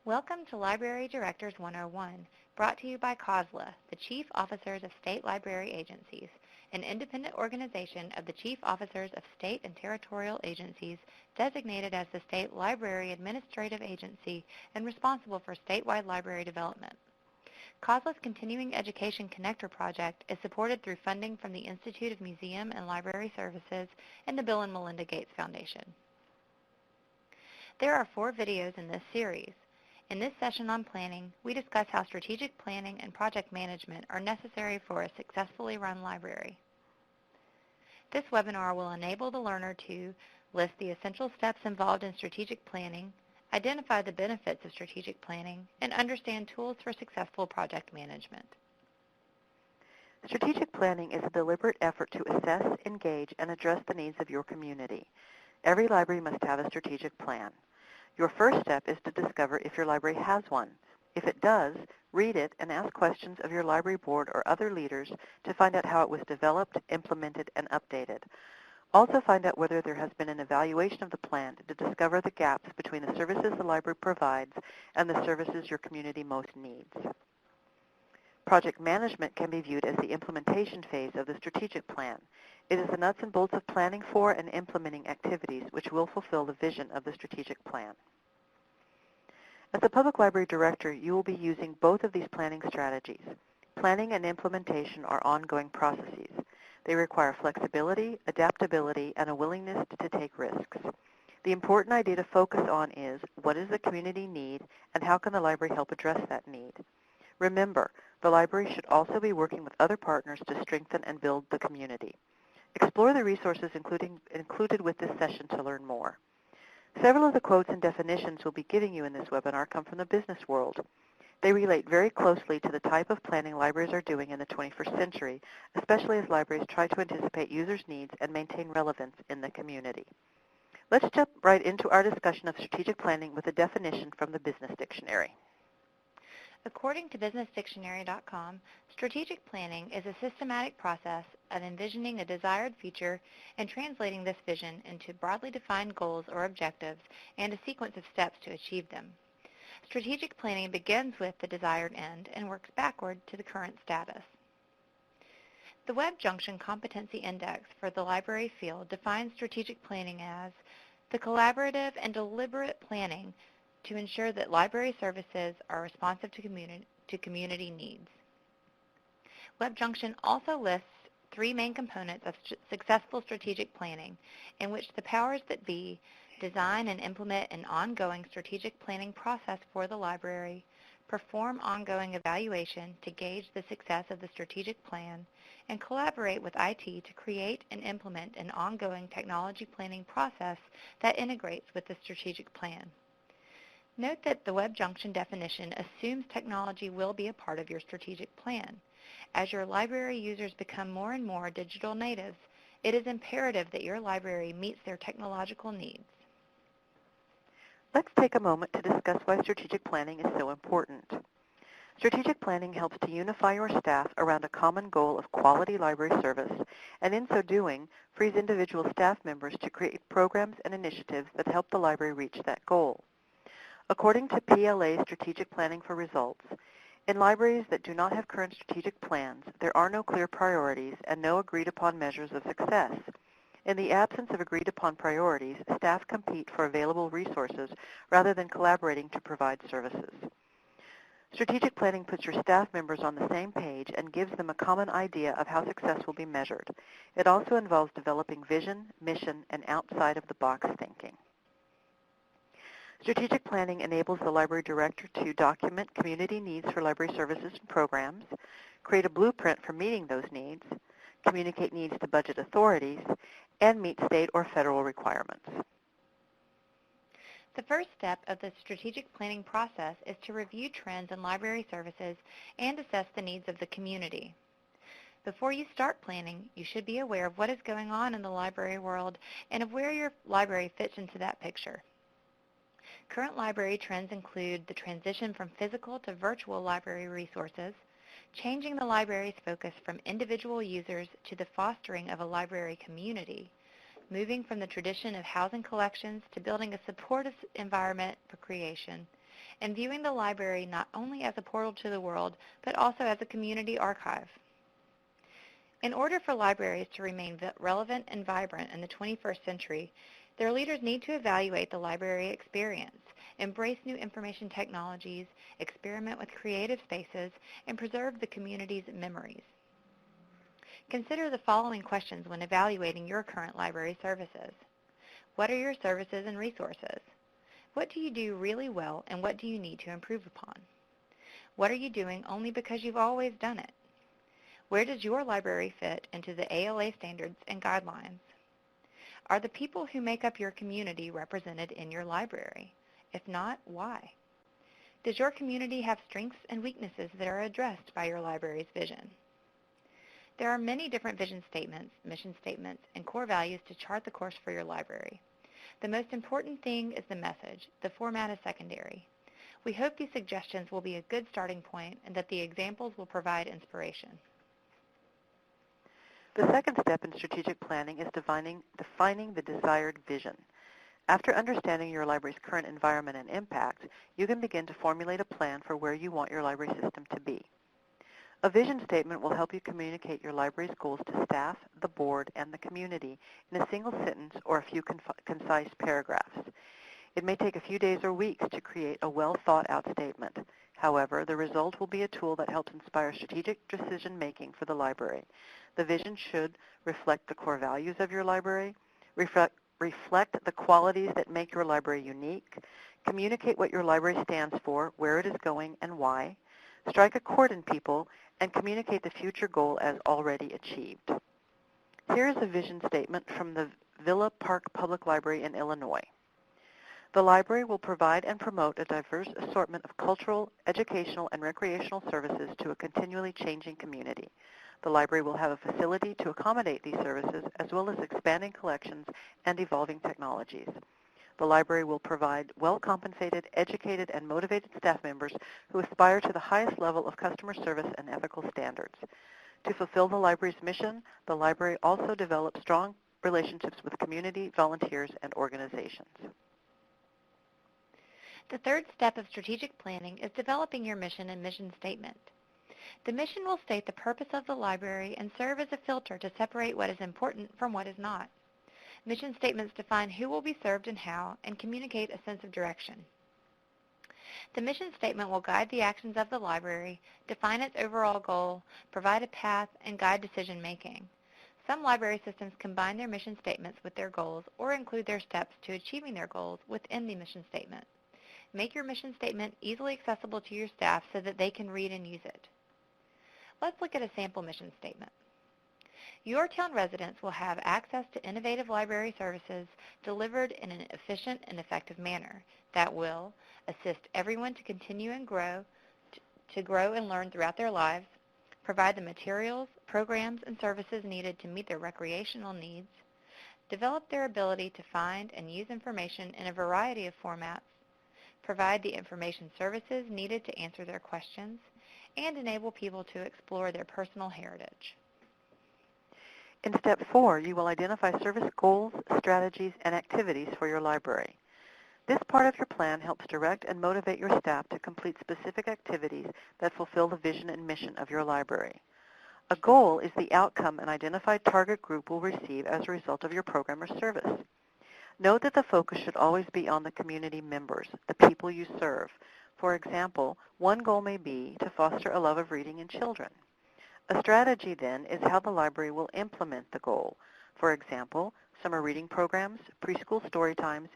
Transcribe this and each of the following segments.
Welcome to Library Directors 101, brought to you by COSLA, the Chief Officers of State Library Agencies, an independent organization of the Chief Officers of State and Territorial Agencies designated as the State Library Administrative Agency and responsible for statewide library development. COSLA's Continuing Education Connector Project is supported through funding from the Institute of Museum and Library Services and the Bill and Melinda Gates Foundation. There are 4 videos in this series. In this session on planning, we discuss how strategic planning and project management are necessary for a successfully run library. This webinar will enable the learner to list the essential steps involved in strategic planning, identify the benefits of strategic planning, and understand tools for successful project management. Strategic planning is a deliberate effort to assess, engage, and address the needs of your community. Every library must have a strategic plan. Your first step is to discover if your library has one. If it does, read it and ask questions of your library board or other leaders to find out how it was developed, implemented, and updated. Also find out whether there has been an evaluation of the plan to discover the gaps between the services the library provides and the services your community most needs. Project management can be viewed as the implementation phase of the strategic plan. It is the nuts and bolts of planning for and implementing activities which will fulfill the vision of the strategic plan. As a public library director, you will be using both of these planning strategies. Planning and implementation are ongoing processes. They require flexibility, adaptability, and a willingness to take risks. The important idea to focus on is, what does the community need, and how can the library help address that need? Remember, the library should also be working with other partners to strengthen and build the community. Explore the resources included with this session to learn more. Several of the quotes and definitions we'll be giving you in this webinar come from the business world. They relate very closely to the type of planning libraries are doing in the 21st century, especially as libraries try to anticipate users' needs and maintain relevance in the community. Let's jump right into our discussion of strategic planning with a definition from the Business Dictionary. According to businessdictionary.com, strategic planning is a systematic process of envisioning a desired future and translating this vision into broadly defined goals or objectives and a sequence of steps to achieve them. Strategic planning begins with the desired end and works backward to the current status. The Web Junction Competency Index for the library field defines strategic planning as the collaborative and deliberate planning to ensure that library services are responsive to community needs. Web Junction also lists 3 main components of successful strategic planning, in which the powers that be design and implement an ongoing strategic planning process for the library, perform ongoing evaluation to gauge the success of the strategic plan, and collaborate with IT to create and implement an ongoing technology planning process that integrates with the strategic plan. Note that the Web Junction definition assumes technology will be a part of your strategic plan. As your library users become more and more digital natives, it is imperative that your library meets their technological needs. Let's take a moment to discuss why strategic planning is so important. Strategic planning helps to unify your staff around a common goal of quality library service, and in so doing, frees individual staff members to create programs and initiatives that help the library reach that goal. According to PLA's Strategic Planning for Results, in libraries that do not have current strategic plans, there are no clear priorities and no agreed-upon measures of success. In the absence of agreed-upon priorities, staff compete for available resources rather than collaborating to provide services. Strategic planning puts your staff members on the same page and gives them a common idea of how success will be measured. It also involves developing vision, mission, and outside-of-the-box thinking. Strategic planning enables the library director to document community needs for library services and programs, create a blueprint for meeting those needs, communicate needs to budget authorities, and meet state or federal requirements. The first step of the strategic planning process is to review trends in library services and assess the needs of the community. Before you start planning, you should be aware of what is going on in the library world and of where your library fits into that picture. Current library trends include the transition from physical to virtual library resources, changing the library's focus from individual users to the fostering of a library community, moving from the tradition of housing collections to building a supportive environment for creation, and viewing the library not only as a portal to the world, but also as a community archive. In order for libraries to remain relevant and vibrant in the 21st century, their leaders need to evaluate the library experience, embrace new information technologies, experiment with creative spaces, and preserve the community's memories. Consider the following questions when evaluating your current library services. What are your services and resources? What do you do really well, and what do you need to improve upon? What are you doing only because you've always done it? Where does your library fit into the ALA standards and guidelines? Are the people who make up your community represented in your library? If not, why? Does your community have strengths and weaknesses that are addressed by your library's vision? There are many different vision statements, mission statements, and core values to chart the course for your library. The most important thing is the message. The format is secondary. We hope these suggestions will be a good starting point and that the examples will provide inspiration. The second step in strategic planning is defining the desired vision. After understanding your library's current environment and impact, you can begin to formulate a plan for where you want your library system to be. A vision statement will help you communicate your library's goals to staff, the board, and the community in a single sentence or a few concise paragraphs. It may take a few days or weeks to create a well-thought-out statement. However, the result will be a tool that helps inspire strategic decision-making for the library. The vision should reflect the core values of your library, reflect the qualities that make your library unique, communicate what your library stands for, where it is going, and why, strike a chord in people, and communicate the future goal as already achieved. Here is a vision statement from the Villa Park Public Library in Illinois. The library will provide and promote a diverse assortment of cultural, educational, and recreational services to a continually changing community. The library will have a facility to accommodate these services, as well as expanding collections and evolving technologies. The library will provide well-compensated, educated, and motivated staff members who aspire to the highest level of customer service and ethical standards. To fulfill the library's mission, the library also develops strong relationships with community, volunteers, and organizations. The third step of strategic planning is developing your mission and mission statement. The mission will state the purpose of the library and serve as a filter to separate what is important from what is not. Mission statements define who will be served and how, and communicate a sense of direction. The mission statement will guide the actions of the library, define its overall goal, provide a path, and guide decision-making. Some library systems combine their mission statements with their goals or include their steps to achieving their goals within the mission statement. Make your mission statement easily accessible to your staff so that they can read and use it. Let's look at a sample mission statement. Your town residents will have access to innovative library services delivered in an efficient and effective manner that will assist everyone to continue and grow and learn throughout their lives, provide the materials, programs, and services needed to meet their recreational needs, develop their ability to find and use information in a variety of formats, provide the information services needed to answer their questions, and enable people to explore their personal heritage. In step 4, you will identify service goals, strategies, and activities for your library. This part of your plan helps direct and motivate your staff to complete specific activities that fulfill the vision and mission of your library. A goal is the outcome an identified target group will receive as a result of your program or service. Note that the focus should always be on the community members, the people you serve. For example, one goal may be to foster a love of reading in children. A strategy, then, is how the library will implement the goal. For example, summer reading programs, preschool story times,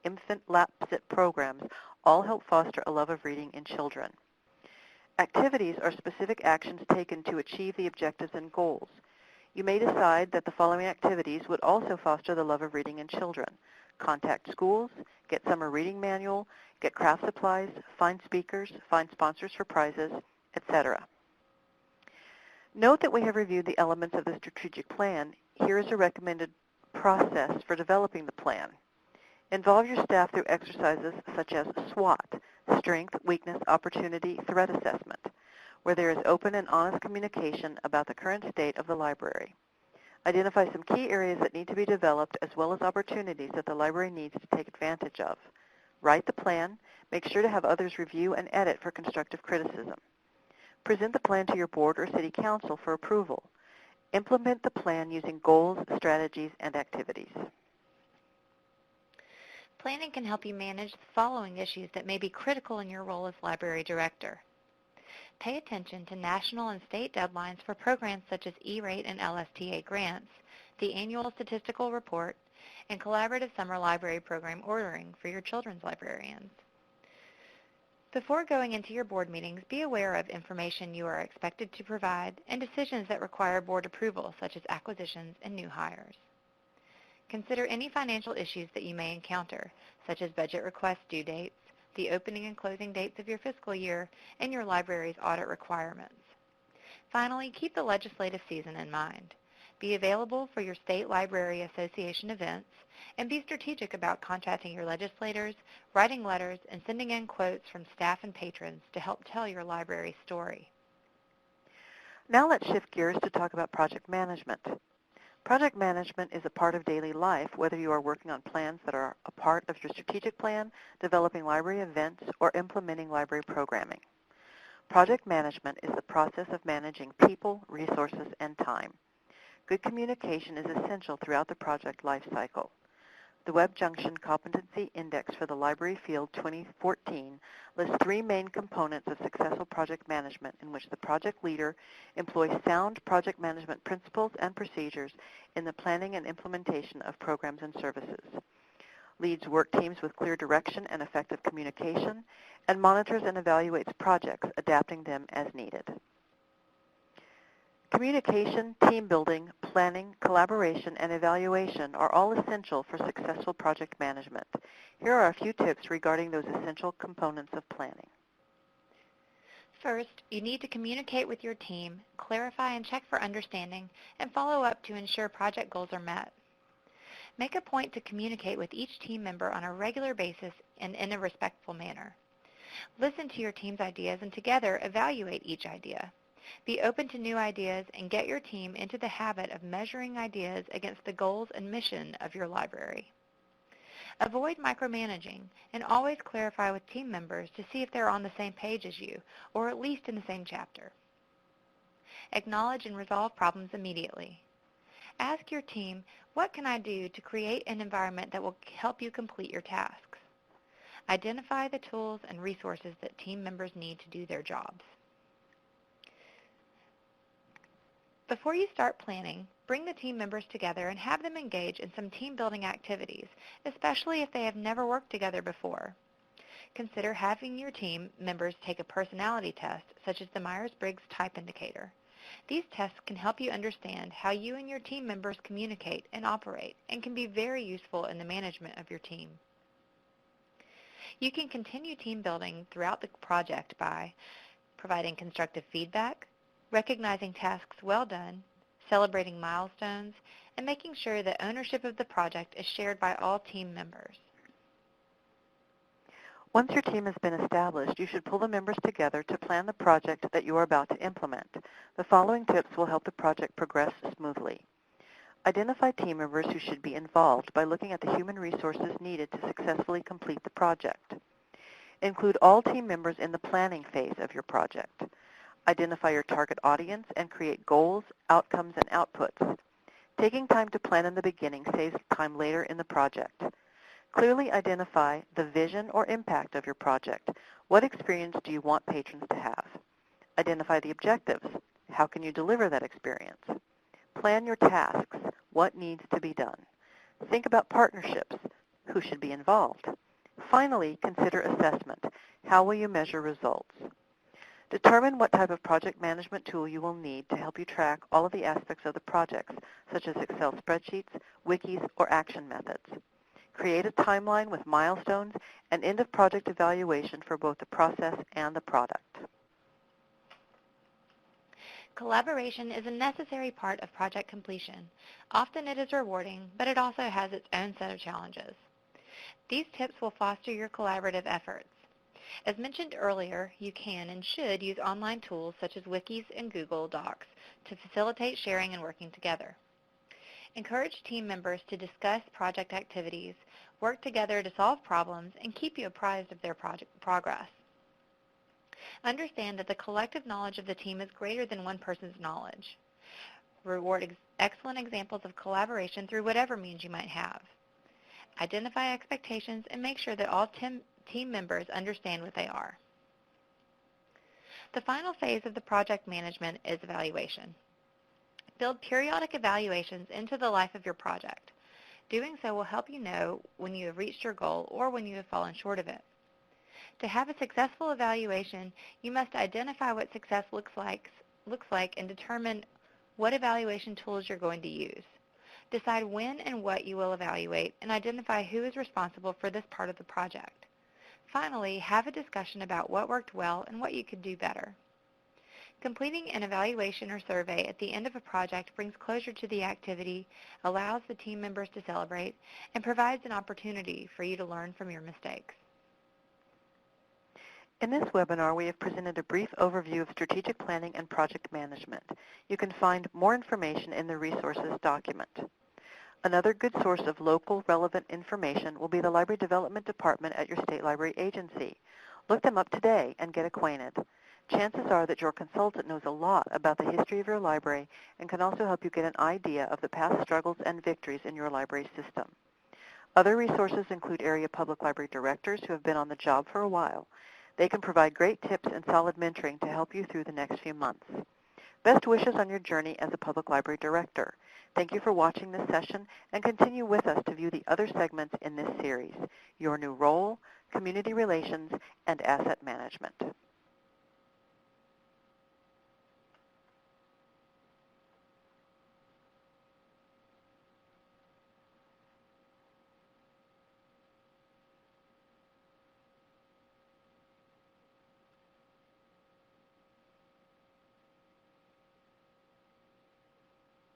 infant lap-sit programs all help foster a love of reading in children. Activities are specific actions taken to achieve the objectives and goals. You may decide that the following activities would also foster the love of reading in children. Contact schools, get summer reading manual, get craft supplies, find speakers, find sponsors for prizes, etc. Note that we have reviewed the elements of the strategic plan. Here is a recommended process for developing the plan. Involve your staff through exercises such as SWOT, Strength, Weakness, Opportunity, Threat Assessment, where there is open and honest communication about the current state of the library. Identify some key areas that need to be developed as well as opportunities that the library needs to take advantage of. Write the plan. Make sure to have others review and edit for constructive criticism. Present the plan to your board or city council for approval. Implement the plan using goals, strategies, and activities. Planning can help you manage the following issues that may be critical in your role as library director. Pay attention to national and state deadlines for programs such as E-rate and LSTA grants, the annual statistical report, and collaborative summer library program ordering for your children's librarians. Before going into your board meetings, be aware of information you are expected to provide and decisions that require board approval, such as acquisitions and new hires. Consider any financial issues that you may encounter, such as budget request due dates, the opening and closing dates of your fiscal year, and your library's audit requirements. Finally, keep the legislative season in mind. Be available for your state library association events, and be strategic about contacting your legislators, writing letters, and sending in quotes from staff and patrons to help tell your library's story. Now let's shift gears to talk about project management. Project management is a part of daily life, whether you are working on plans that are a part of your strategic plan, developing library events, or implementing library programming. Project management is the process of managing people, resources, and time. Good communication is essential throughout the project life cycle. The Web Junction Competency Index for the Library Field 2014 lists 3 main components of successful project management in which the project leader employs sound project management principles and procedures in the planning and implementation of programs and services, leads work teams with clear direction and effective communication, and monitors and evaluates projects, adapting them as needed. Communication, team building, planning, collaboration, and evaluation are all essential for successful project management. Here are a few tips regarding those essential components of planning. First, you need to communicate with your team, clarify and check for understanding, and follow up to ensure project goals are met. Make a point to communicate with each team member on a regular basis and in a respectful manner. Listen to your team's ideas and together evaluate each idea. Be open to new ideas and get your team into the habit of measuring ideas against the goals and mission of your library. Avoid micromanaging and always clarify with team members to see if they're on the same page as you, or at least in the same chapter. Acknowledge and resolve problems immediately. Ask your team, what can I do to create an environment that will help you complete your tasks? Identify the tools and resources that team members need to do their jobs. Before you start planning, bring the team members together and have them engage in some team-building activities, especially if they have never worked together before. Consider having your team members take a personality test, such as the Myers-Briggs Type Indicator. These tests can help you understand how you and your team members communicate and operate, and can be very useful in the management of your team. You can continue team building throughout the project by providing constructive feedback, recognizing tasks well done, celebrating milestones, and making sure that ownership of the project is shared by all team members. Once your team has been established, you should pull the members together to plan the project that you are about to implement. The following tips will help the project progress smoothly. Identify team members who should be involved by looking at the human resources needed to successfully complete the project. Include all team members in the planning phase of your project. Identify your target audience and create goals, outcomes, and outputs. Taking time to plan in the beginning saves time later in the project. Clearly identify the vision or impact of your project. What experience do you want patrons to have? Identify the objectives. How can you deliver that experience? Plan your tasks. What needs to be done? Think about partnerships. Who should be involved? Finally, consider assessment. How will you measure results? Determine what type of project management tool you will need to help you track all of the aspects of the projects, such as Excel spreadsheets, wikis, or action methods. Create a timeline with milestones and end-of-project evaluation for both the process and the product. Collaboration is a necessary part of project completion. Often it is rewarding, but it also has its own set of challenges. These tips will foster your collaborative efforts. As mentioned earlier, you can and should use online tools such as wikis and Google Docs to facilitate sharing and working together. Encourage team members to discuss project activities, work together to solve problems, and keep you apprised of their project progress. Understand that the collective knowledge of the team is greater than one person's knowledge. Reward excellent examples of collaboration through whatever means you might have. Identify expectations and make sure that all team members understand what they are. The final phase of the project management is evaluation. Build periodic evaluations into the life of your project. Doing so will help you know when you have reached your goal or when you have fallen short of it. To have a successful evaluation, you must identify what success looks like and determine what evaluation tools you're going to use. Decide when and what you will evaluate and identify who is responsible for this part of the project. Finally, have a discussion about what worked well and what you could do better. Completing an evaluation or survey at the end of a project brings closure to the activity, allows the team members to celebrate, and provides an opportunity for you to learn from your mistakes. In this webinar, we have presented a brief overview of strategic planning and project management. You can find more information in the resources document. Another good source of local relevant information will be the Library Development Department at your state library agency. Look them up today and get acquainted. Chances are that your consultant knows a lot about the history of your library and can also help you get an idea of the past struggles and victories in your library system. Other resources include area public library directors who have been on the job for a while. They can provide great tips and solid mentoring to help you through the next few months. Best wishes on your journey as a public library director. Thank you for watching this session and continue with us to view the other segments in this series, Your New Role, Community Relations, and Asset Management.